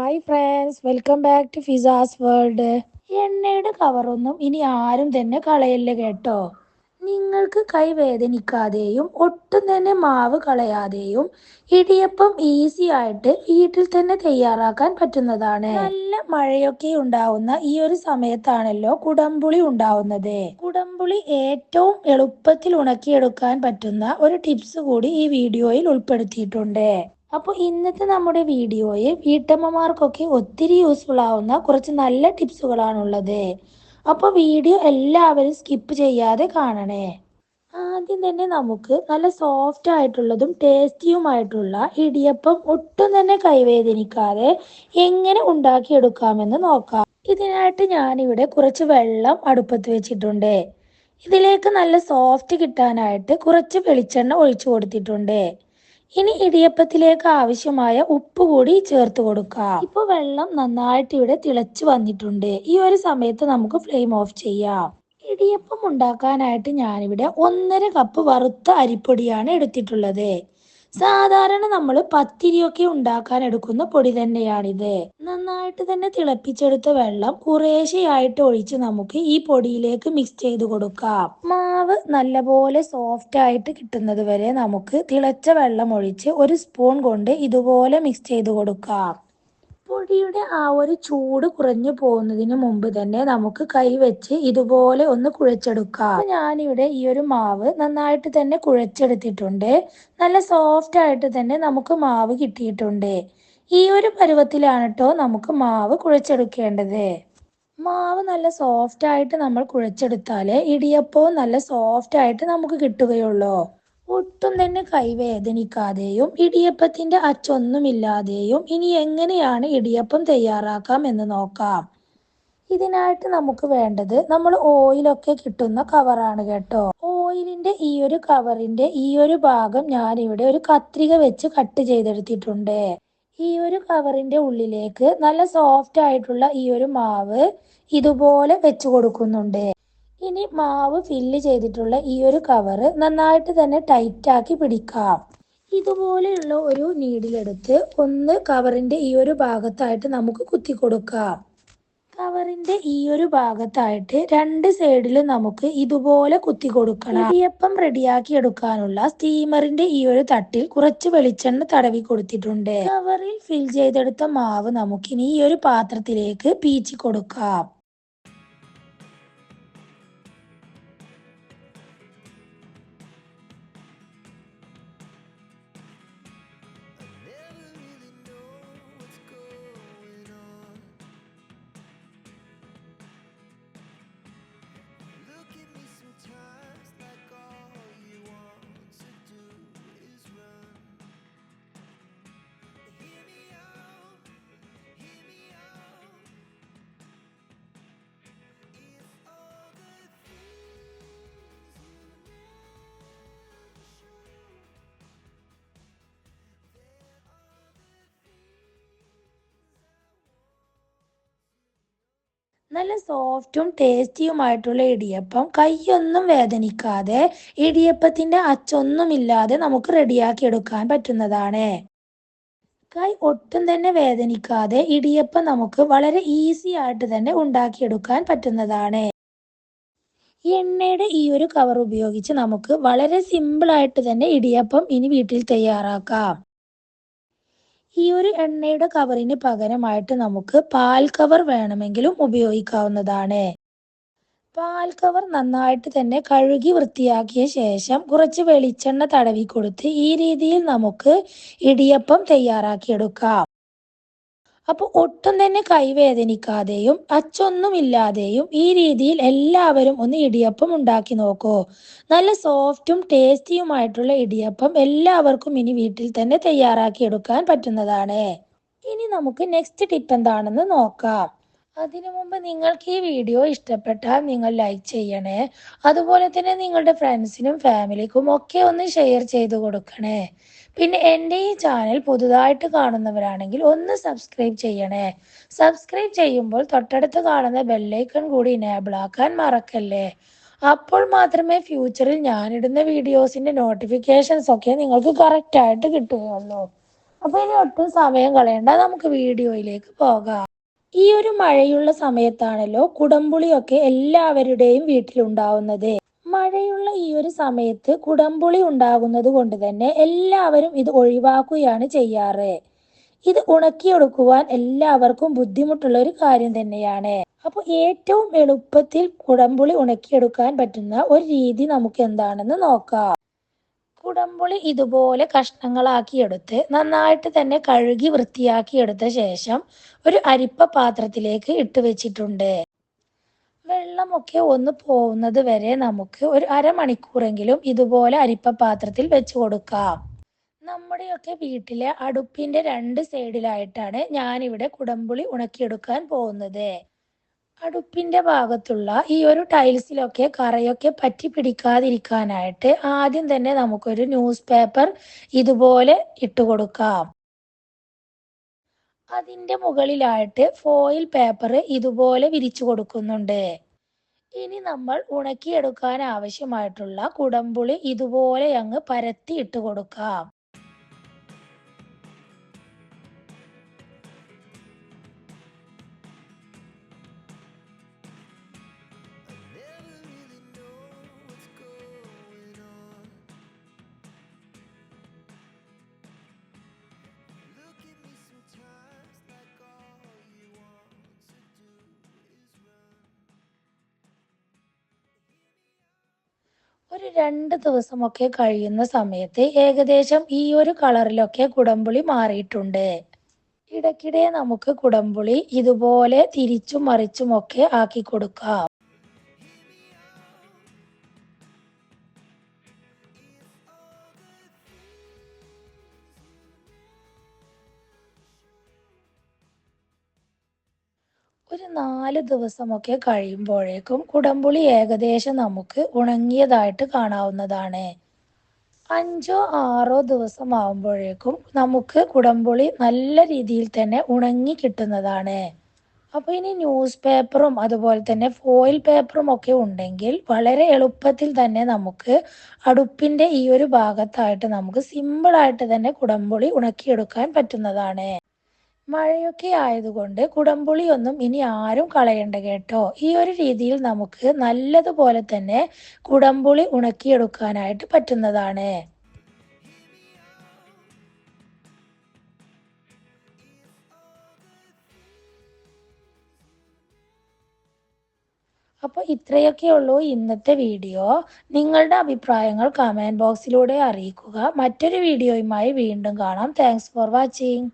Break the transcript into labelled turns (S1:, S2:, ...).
S1: Hi friends, welcome back to ഫിസാസ് വേൾഡ്. എണ്ണയുടെ കവറൊന്നും ഇനി ആരും തന്നെ കളയല്ലേ കേട്ടോ. നിങ്ങൾക്ക് കൈ വേദനിക്കാതെയും ഒട്ടും തന്നെ മാവ് കളയാതെയും ഇടിയപ്പം ഈസി ആയിട്ട് വീട്ടിൽ തന്നെ തയ്യാറാക്കാൻ പറ്റുന്നതാണ്. നല്ല മഴയൊക്കെ ഉണ്ടാവുന്ന ഈ ഒരു സമയത്താണല്ലോ കുടംപുളി ഉണ്ടാവുന്നത്. കുടംപുളി ഏറ്റവും എളുപ്പത്തിൽ ഉണക്കിയെടുക്കാൻ പറ്റുന്ന ഒരു ടിപ്സ് കൂടി ഈ വീഡിയോയിൽ ഉൾപ്പെടുത്തിയിട്ടുണ്ട്. അപ്പോൾ ഇന്നത്തെ നമ്മുടെ വീഡിയോയിൽ വീട്ടമ്മമാർക്കൊക്കെ ഒത്തിരി യൂസ്ഫുൾ ആവുന്ന കുറച്ച് നല്ല ടിപ്സുകളാണുള്ളത്. അപ്പോൾ വീഡിയോ എല്ലാവരും സ്കിപ്പ് ചെയ്യാതെ കാണണേ. ആദ്യം തന്നെ നമുക്ക് നല്ല സോഫ്റ്റ് ആയിട്ടുള്ളതും ടേസ്റ്റിയുമായിട്ടുള്ള ഇടിയപ്പം ഒട്ടും തന്നെ കൈവേദനിക്കാതെ എങ്ങനെ ഉണ്ടാക്കിയെടുക്കാമെന്ന് നോക്കാം. ഇതിനായിട്ട് ഞാനിവിടെ കുറച്ച് വെള്ളം അടുപ്പത്ത് വെച്ചിട്ടുണ്ട്. ഇതിലേക്ക് നല്ല സോഫ്റ്റ് കിട്ടാനായിട്ട് കുറച്ച് വെളിച്ചെണ്ണ ഒഴിച്ചു കൊടുത്തിട്ടുണ്ട്. ഇനി ഇടിയപ്പത്തിലേക്ക് ആവശ്യമായ ഉപ്പ് കൂടി ചേർത്ത് കൊടുക്കാം. ഇപ്പൊ വെള്ളം നന്നായിട്ട് ഇവിടെ തിളച്ചു വന്നിട്ടുണ്ട്. ഈ ഒരു സമയത്ത് നമുക്ക് ഫ്ലെയിം ഓഫ് ചെയ്യാം. ഇടിയപ്പം ഉണ്ടാക്കാനായിട്ട് ഞാനിവിടെ 1.5 കപ്പ് വറുത്ത അരിപ്പൊടിയാണ് എടുത്തിട്ടുള്ളത്. സാധാരണ നമ്മൾ പത്തിരിയൊക്കെ ഉണ്ടാക്കാൻ എടുക്കുന്ന പൊടി തന്നെയാണിത്. നന്നായിട്ട് തന്നെ തിളപ്പിച്ചെടുത്ത വെള്ളം കുറേശ്ശെയായിട്ട് ഒഴിച്ച് നമുക്ക് ഈ പൊടിയിലേക്ക് മിക്സ് ചെയ്ത് കൊടുക്കാം. മാവ് നല്ലപോലെ സോഫ്റ്റ് ആയിട്ട് കിട്ടുന്നത് വരെ നമുക്ക് തിളച്ച വെള്ളം ഒഴിച്ച് ഒരു സ്പൂൺ കൊണ്ട് ഇതുപോലെ മിക്സ് ചെയ്ത് കൊടുക്കാം. പൊടിയുടെ ആ ഒരു ചൂട് കുറഞ്ഞു പോകുന്നതിന് മുമ്പ് തന്നെ നമുക്ക് കൈ വെച്ച് ഇതുപോലെ ഒന്ന് കുഴച്ചെടുക്കാം. ഞാനിവിടെ ഈ ഒരു മാവ് നന്നായിട്ട് തന്നെ കുഴച്ചെടുത്തിട്ടുണ്ട്. നല്ല സോഫ്റ്റ് ആയിട്ട് തന്നെ നമുക്ക് മാവ് കിട്ടിയിട്ടുണ്ട്. ഈ ഒരു പരുവത്തിലാണ് കേട്ടോ നമുക്ക് മാവ് കുഴച്ചെടുക്കേണ്ടത്. മാവ് നല്ല സോഫ്റ്റ് ആയിട്ട് നമ്മൾ കുഴച്ചെടുത്താലേ ഇടിയപ്പവും നല്ല സോഫ്റ്റ് ആയിട്ട് നമുക്ക് കിട്ടുകയുള്ളൂ. ഒട്ടും തന്നെ കൈ വേദനിക്കാതെയും ഇടിയപ്പത്തിന്റെ അച്ചൊന്നുമില്ലാതെയും ഇനി എങ്ങനെയാണ് ഇടിയപ്പം തയ്യാറാക്കാം എന്ന് നോക്കാം. ഇതിനായിട്ട് നമുക്ക് വേണ്ടത് നമ്മൾ ഓയിലൊക്കെ കിട്ടുന്ന കവറാണ് കേട്ടോ. ഓയിലിന്റെ ഈ ഒരു കവറിന്റെ ഈ ഒരു ഭാഗം ഞാനിവിടെ ഒരു കത്രിക വെച്ച് കട്ട് ചെയ്തെടുത്തിട്ടുണ്ട്. ഈ ഒരു കവറിന്റെ ഉള്ളിലേക്ക് നല്ല സോഫ്റ്റ് ആയിട്ടുള്ള ഈ ഒരു മാവ് ഇതുപോലെ വെച്ച് കൊടുക്കുന്നുണ്ട്. ഇനി മാവ് ഫില്ല് ചെയ്തിട്ടുള്ള ഈ ഒരു കവറ് നന്നായിട്ട് തന്നെ ടൈറ്റ് ആക്കി പിടിക്കാം. ഇതുപോലെയുള്ള ഒരു നീഡിലെടുത്ത് ഒന്ന് കവറിന്റെ ഈ ഒരു ഭാഗത്തായിട്ട് നമുക്ക് കുത്തി കൊടുക്കാം. കവറിന്റെ ഈ ഒരു ഭാഗത്തായിട്ട് രണ്ട് സൈഡിലും നമുക്ക് ഇതുപോലെ കുത്തി കൊടുക്കണം. ഇടിയപ്പം റെഡിയാക്കി എടുക്കാനുള്ള സ്റ്റീമറിന്റെ ഈ ഒരു തട്ടിൽ കുറച്ച് വെളിച്ചെണ്ണ തടവി കൊടുത്തിട്ടുണ്ട്. കവറിൽ ഫിൽ ചെയ്തെടുത്ത മാവ് നമുക്കിനി ഈ ഒരു പാത്രത്തിലേക്ക് പീച്ചി കൊടുക്കാം. നല്ല സോഫ്റ്റും ടേസ്റ്റിയുമായിട്ടുള്ള ഇടിയപ്പം കൈയൊന്നും വേദനിക്കാതെ ഇടിയപ്പത്തിന്റെ അച്ചൊന്നുമില്ലാതെ നമുക്ക് റെഡിയാക്കി എടുക്കാൻ പറ്റുന്നതാണ്. കൈ ഒട്ടും തന്നെ വേദനിക്കാതെ ഇടിയപ്പം നമുക്ക് വളരെ ഈസി ആയിട്ട് തന്നെ ഉണ്ടാക്കിയെടുക്കാൻ പറ്റുന്നതാണ്. എണ്ണയുടെ ഈ ഒരു കവർ ഉപയോഗിച്ച് നമുക്ക് വളരെ സിമ്പിൾ ആയിട്ട് തന്നെ ഇടിയപ്പം ഇനി വീട്ടിൽ തയ്യാറാക്കാം. ഈ ഒരു എണ്ണയുടെ കവറിന് പകരമായിട്ട് നമുക്ക് പാൽ കവർ വേണമെങ്കിലും ഉപയോഗിക്കാവുന്നതാണ്. പാൽ കവർ നന്നായിട്ട് തന്നെ കഴുകി വൃത്തിയാക്കിയ ശേഷം കുറച്ച് വെളിച്ചെണ്ണ തടവി കൊടുത്ത് ഈ രീതിയിൽ നമുക്ക് ഇടിയപ്പം തയ്യാറാക്കിയെടുക്കാം. അപ്പോൾ ഒട്ടും തന്നെ കൈവേദനിക്കാതെയും അച്ചൊന്നുമില്ലാതെയും ഈ രീതിയിൽ എല്ലാവരും ഒന്ന് ഇടിയപ്പം ഉണ്ടാക്കി നോക്കൂ. നല്ല സോഫ്റ്റും ടേസ്റ്റിയുമായിട്ടുള്ള ഇടിയപ്പം എല്ലാവർക്കും ഇനി വീട്ടിൽ തന്നെ തയ്യാറാക്കി എടുക്കാൻ പറ്റുന്നതാണ്. ഇനി നമുക്ക് നെക്സ്റ്റ് ടിപ്പ് എന്താണെന്ന് നോക്കാം. അതിനു മുമ്പ് നിങ്ങൾക്ക് ഈ വീഡിയോ ഇഷ്ടപ്പെട്ടാൽ നിങ്ങൾ ലൈക്ക് ചെയ്യണേ. അതുപോലെ തന്നെ നിങ്ങളുടെ ഫ്രണ്ട്സിനും ഫാമിലിക്കും ഒക്കെ ഒന്ന് ഷെയർ ചെയ്ത് കൊടുക്കണേ. പിന്നെ എൻ്റെ ഈ ചാനൽ പുതുതായിട്ട് കാണുന്നവരാണെങ്കിൽ ഒന്ന് സബ്സ്ക്രൈബ് ചെയ്യണേ. സബ്സ്ക്രൈബ് ചെയ്യുമ്പോൾ തൊട്ടടുത്ത് കാണുന്ന ബെല്ലൈക്കൺ കൂടി എനേബിൾ ആക്കാൻ മറക്കല്ലേ. അപ്പോൾ മാത്രമേ ഫ്യൂച്ചറിൽ ഞാനിടുന്ന വീഡിയോസിന്റെ നോട്ടിഫിക്കേഷൻസ് ഒക്കെ നിങ്ങൾക്ക് കറക്റ്റ് ആയിട്ട് കിട്ടുകയുള്ളൂ. അപ്പോൾ ഇനി ഒട്ടും സമയം കളയണ്ട, നമുക്ക് വീഡിയോയിലേക്ക് പോകാം. ഈ ഒരു മഴയുള്ള സമയത്താണല്ലോ കുടംപുളിയൊക്കെ എല്ലാവരുടെയും വീട്ടിലുണ്ടാവുന്നത്. മഴയുള്ള ഈ ഒരു സമയത്ത് കുടംപുളി ഉണ്ടാകുന്നത് കൊണ്ട് തന്നെ എല്ലാവരും ഇത് ഒഴിവാക്കുകയാണ് ചെയ്യാറ്. ഇത് ഉണക്കിയെടുക്കുവാൻ എല്ലാവർക്കും ബുദ്ധിമുട്ടുള്ള ഒരു കാര്യം തന്നെയാണ്. അപ്പോൾ ഏറ്റവും എളുപ്പത്തിൽ കുടംപുളി ഉണക്കിയെടുക്കാൻ പറ്റുന്ന ഒരു രീതി നമുക്ക് എന്താണെന്ന് നോക്കാം. കുടംപുളി ഇതുപോലെ കഷ്ണങ്ങളാക്കിയെടുത്ത് നന്നായിട്ട് തന്നെ കഴുകി വൃത്തിയാക്കിയെടുത്ത ശേഷം ഒരു അരിപ്പ പാത്രത്തിലേക്ക് ഇട്ട് വെച്ചിട്ടുണ്ട്. വെള്ളമൊക്കെ ഒന്ന് പോകുന്നത് വരെ നമുക്ക് ഒരു അരമണിക്കൂറെങ്കിലും ഇതുപോലെ അരിപ്പ പാത്രത്തിൽ വെച്ച് കൊടുക്കാം. നമ്മുടെയൊക്കെ വീട്ടിലെ അടുപ്പിന്റെ രണ്ട് സൈഡിലായിട്ടാണ് ഞാനിവിടെ കുടംപുളി ഉണക്കിയെടുക്കാൻ പോകുന്നത്. അടുപ്പിന്റെ ഭാഗത്തുള്ള ഈ ഒരു ടൈൽസിലൊക്കെ കറയൊക്കെ പറ്റി പിടിക്കാതിരിക്കാനായിട്ട് ആദ്യം തന്നെ നമുക്കൊരു ന്യൂസ് പേപ്പർ ഇതുപോലെ ഇട്ട് കൊടുക്കാം. അതിന്റെ മുകളിലായിട്ട് ഫോയിൽ പേപ്പർ ഇതുപോലെ വിരിച്ചു കൊടുക്കുന്നുണ്ട്. ഇനി നമ്മൾ ഉണക്കിയെടുക്കാൻ ആവശ്യമായിട്ടുള്ള കുടംപുളി ഇതുപോലെ അങ്ങ് പരത്തി ഇട്ട് കൊടുക്കാം. ഒരു 2 ദിവസമൊക്കെ കഴിയുന്ന സമയത്ത് ഏകദേശം ഈ ഒരു കളറിലൊക്കെ കുടംപുളി മാറിയിട്ടുണ്ട്. ഇടയ്ക്കിടെ നമുക്ക് കുടംപുളി ഇതുപോലെ തിരിച്ചും മറിച്ചുമൊക്കെ ആക്കി കൊടുക്കാം. ഒരു 4 ദിവസമൊക്കെ കഴിയുമ്പോഴേക്കും കുടംപുളി ഏകദേശം നമുക്ക് ഉണങ്ങിയതായിട്ട് കാണാവുന്നതാണ്. 5 6 ദിവസം ആവുമ്പോഴേക്കും നമുക്ക് കുടംപുളി നല്ല രീതിയിൽ തന്നെ ഉണങ്ങി കിട്ടുന്നതാണ്. അപ്പോൾ ഇനി ന്യൂസ് പേപ്പറും അതുപോലെ തന്നെ ഫോയിൽ പേപ്പറും ഒക്കെ ഉണ്ടെങ്കിൽ വളരെ എളുപ്പത്തിൽ തന്നെ നമുക്ക് അടുപ്പിന്റെ ഈ ഒരു ഭാഗത്തായിട്ട് നമുക്ക് സിമ്പിളായിട്ട് തന്നെ കുടംപുളി ഉണക്കിയെടുക്കാൻ പറ്റുന്നതാണ്. മഴയൊക്കെ ആയതുകൊണ്ട് കുടംപുളിയൊന്നും ഇനി ആരും കളയണ്ട കേട്ടോ. ഈ ഒരു രീതിയിൽ നമുക്ക് നല്ലതുപോലെ തന്നെ കുടംപുളി ഉണക്കിയെടുക്കാനായിട്ട് പറ്റുന്നതാണ്. അപ്പോൾ ഇത്രയൊക്കെ ഉള്ളൂ ഇന്നത്തെ വീഡിയോ. നിങ്ങളുടെ അഭിപ്രായങ്ങൾ കമൻറ്റ് ബോക്സിലൂടെ അറിയിക്കുക. മറ്റൊരു വീഡിയോയുമായി വീണ്ടും കാണാം. Thanks for watching.